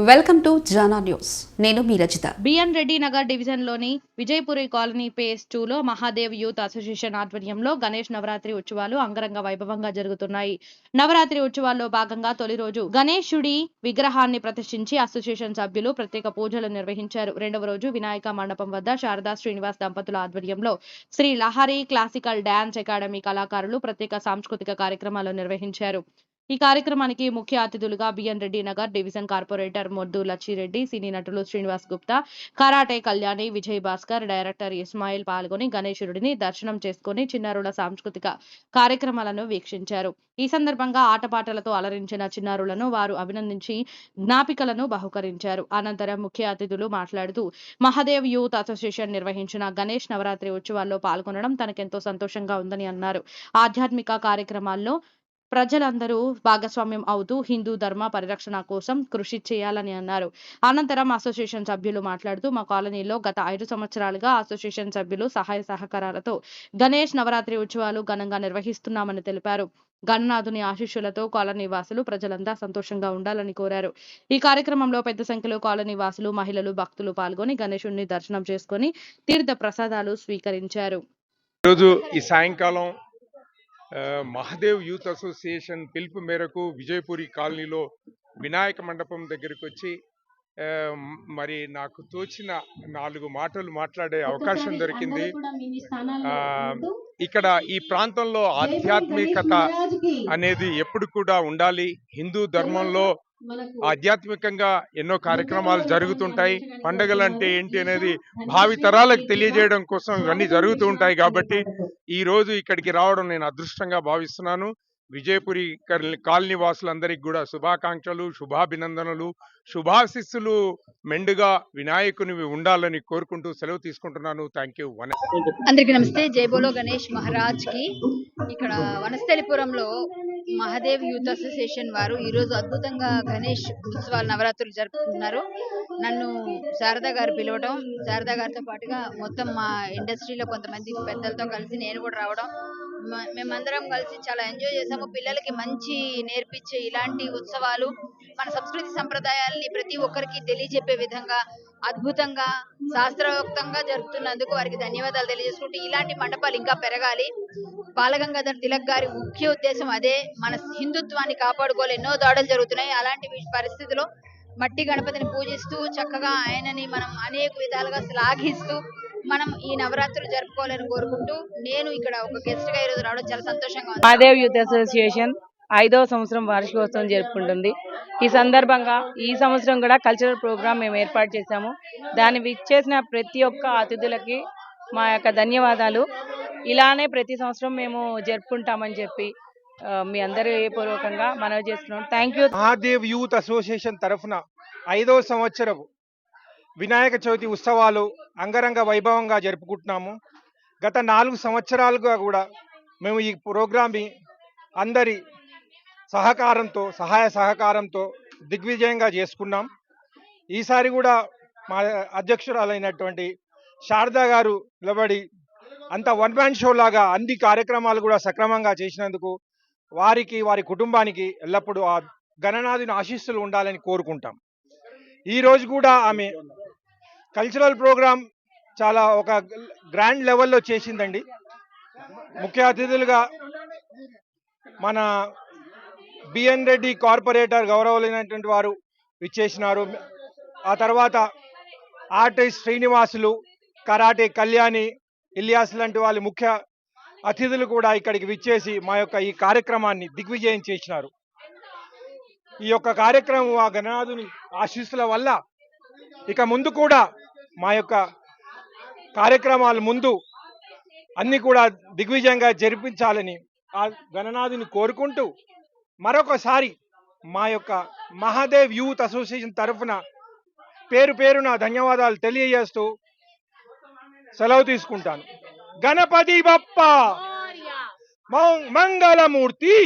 Welcome to జానా news. నేను మీ రచిత. బిఎన్ రెడ్డి నగర్ డివిజన్లోని విజయపురి కాలనీ ఫేజ్ 2లో మహాదేవ్ యూత్ అసోసియేషన్ ఆధ్వర్యంలో గణేష్ నవరాత్రి ఉత్సవాలు అంగరంగ వైభవంగా జరుగుతున్నాయి. నవరాత్రి ఉత్సవాల్లో భాగంగా తొలి రోజు గణేశుడి విగ్రహాన్ని ప్రతిష్ఠించి అసోసియేషన్ సభ్యులు ప్రత్యేక పూజలు నిర్వహించారు. రెండవ రోజు వినాయక మండపం వద్ద శారదా శ్రీనివాస్ దంపతుల ఆధ్వర్యంలో Sri Lahari classical dance academy కళాకారులు ప్రత్యేక సాంస్కృతిక కార్యక్రమాలు నిర్వహించారు. ఈ కార్యక్రమానికి ముఖ్య అతిథులుగా BN Reddy Nagar division corporator Moddu Lachireddy, cine నటులు శ్రీనివాస్ గుప్తా, కరాటే కళ్యాణి, విజయ్ భాస్కర్, డైరెక్టర్ ఇస్మాయిల్ పాల్గొని గణేశుడిని దర్శనం చేసుకుని చిన్నారుల సాంస్కృతిక కార్యక్రమాలను వీక్షించారు. ఈ సందర్భంగా ఆటపాటలతో అలరించిన చిన్నారులను వారు అభినందించి జ్ఞాపికలను బహుకరించారు. అనంతరం ముఖ్య అతిథులు మాట్లాడుతూ మహాదేవ్ యూత్ అసోసియేషన్ నిర్వహించిన గణేష్ నవరాత్రి ఉత్సవాల్లో పాల్గొనడం తనకెంతో సంతోషంగా ఉందని అన్నారు. ఆధ్యాత్మిక కార్యక్రమాల్లో ప్రజలందరూ భాగస్వామ్యం అవుతూ హిందూ ధర్మ పరిరక్షణ కోసం కృషి చేయాలని అన్నారు. అనంతరం అసోసియేషన్ సభ్యులు మాట్లాడుతూ మా కాలనీలో గత 5 సంవత్సరాలుగా అసోసియేషన్ సభ్యులు సహాయ సహకారాలతో గణేష్ నవరాత్రి ఉత్సవాలు ఘనంగా నిర్వహిస్తున్నామని తెలిపారు. గణనాథుని ఆశీస్సులతో కాలనీ వాసులు ప్రజలంతా సంతోషంగా ఉండాలని కోరారు. ఈ కార్యక్రమంలో పెద్ద సంఖ్యలో కాలనీ వాసులు, మహిళలు, భక్తులు పాల్గొని గణేశుడిని దర్శనం చేసుకుని తీర్థ ప్రసాదాలు స్వీకరించారు. ఈరోజు ఈ సాయంకాలం మహాదేవ్ యూత్ అసోసియేషన్ పిలుపు మేరకు విజయపురి కాలనీలో వినాయక మండపం దగ్గరికి వచ్చి మరి నాకు తోచిన 4 మాటలు మాట్లాడే అవకాశం దొరికింది. ఇక్కడ ఈ ప్రాంతంలో ఆధ్యాత్మికత అనేది ఎప్పుడు కూడా ఉండాలి. హిందూ ధర్మంలో ఆధ్యాత్మికంగా ఎన్నో కార్యక్రమాలు జరుగుతుంటాయి. పండుగలు అంటే ఏంటి అనేది భావి తరాలకు తెలియజేయడం కోసం ఇవన్నీ జరుగుతూ ఉంటాయి. కాబట్టి ఈ రోజు ఇక్కడికి రావడం నేను అదృష్టంగా భావిస్తున్నాను. విజయపురి కాలనీ వాసులందరికీ కూడా శుభాకాంక్షలు, శుభాభినందనలు, శుభాశిస్సులు మెండుగా వినాయకునివి ఉండాలని కోరుకుంటూ సెలవు తీసుకుంటున్నాను. Thank you. అందరికీ నమస్తే. జై బోలో గణేష్ మహారాజ్ కి. ఇక్కడ వనస్థలిపురంలో మహాదేవ్ యూత్ అసోసియేషన్ వారు ఈరోజు అద్భుతంగా గణేష్ ఉత్సవాలు నవరాత్రులు జరుపుకుంటున్నారు. నన్ను శారదా గారు పిలవడం, శారదా గారితో పాటుగా మొత్తం మా ఇండస్ట్రీలో కొంతమంది పెద్దలతో కలిసి నేను కూడా రావడం, మేమందరం కలిసి చాలా ఎంజాయ్ చేసాము. పిల్లలకి మంచి నేర్పించే ఇలాంటి ఉత్సవాలు మన సంస్కృతి సంప్రదాయాల్ని ప్రతి ఒక్కరికి తెలియజెప్పే విధంగా అద్భుతంగా శాస్త్రోక్తంగా జరుపుతున్నందుకు వారికి ధన్యవాదాలు తెలియజేసుకుంటూ ఇలాంటి మండపాలు ఇంకా పెరగాలి. బాలగంగాధర్ తిలక్ గారి ముఖ్య ఉద్దేశం అదే. మన హిందుత్వాన్ని కాపాడుకోవాలి. ఎన్నో దాడులు జరుగుతున్నాయి. అలాంటి పరిస్థితిలో మట్టి గణపతిని పూజిస్తూ చక్కగా ఆయనని మనం అనేక విధాలుగా శ్లాఘిస్తూ మనం ఈ నవరాత్రులు జరుపుకోవాలని కోరుకుంటూ నేను ఇక్కడ ఒక గెస్ట్ గా ఈరోజు రావడం చాలా సంతోషంగా ఉంది. మహాదేవ్ యూత్ అసోసియేషన్ 5వ సంవత్సరం వార్షికోత్సవం జరుపుకుంటుంది. ఈ సందర్భంగా ఈ సంవత్సరం కూడా కల్చరల్ ప్రోగ్రామ్ మేము ఏర్పాటు చేశాము. దాన్ని విచ్చేసిన ప్రతి ఒక్క అతిథులకి మా యొక్క ధన్యవాదాలు. ఇలానే ప్రతి సంవత్సరం మేము జరుపుకుంటామని చెప్పి మీ అందరి పూర్వకంగా మనవి చేస్తున్నాం. Thank you. Mahadev youth association తరఫున 5వ సంవత్సరం వినాయక చవితి ఉత్సవాలు అంగరంగ వైభవంగా జరుపుకుంటున్నాము. గత 4 సంవత్సరాలుగా కూడా మేము ఈ ప్రోగ్రామ్ని అందరి సహకారంతో, సహాయ సహకారంతో దిగ్విజయంగా చేసుకున్నాం. ఈసారి కూడా మా అధ్యక్షురాలైనటువంటి శారదా గారు నిలబడి అంత వన్ మ్యాన్ షో లాగా అన్ని కార్యక్రమాలు కూడా సక్రమంగా చేసినందుకు వారికి, వారి కుటుంబానికి ఎల్లప్పుడూ ఆ గణనాథుని ఆశీస్సులు ఉండాలని కోరుకుంటాం. ఈరోజు కూడా ఆమె కల్చరల్ ప్రోగ్రామ్ చాలా ఒక గ్రాండ్ లెవెల్లో చేసిందండి. ముఖ్య అతిథులుగా మన బిఎన్ రెడ్డి కార్పొరేటర్ గౌరవులైనటువంటి వారు విచ్చేసినారు. ఆ తర్వాత ఆర్టిస్ట్ శ్రీనివాసులు, కరాటే కళ్యాణి, ఇలియాస్ లాంటి వాళ్ళు ముఖ్య అతిథులు కూడా ఇక్కడికి విచ్చేసి మా యొక్క ఈ కార్యక్రమాన్ని దిగ్విజయం చేసినారు. ఈ యొక్క కార్యక్రమం ఆ గణనాథుని ఆశీస్సుల వల్ల ఇక ముందు కూడా మా యొక్క కార్యక్రమాలు ముందు అన్ని కూడా దిగ్విజయంగా జరిపించాలని ఆ గణనాథుని కోరుకుంటూ మరొకసారి మా యొక్క మహాదేవ్ యూత్ అసోసియేషన్ తరఫున పేరు పేరున ధన్యవాదాలు తెలియజేస్తూ సెలవు తీసుకుంటాను. గణపతి బప్ప మంగళమూర్తి.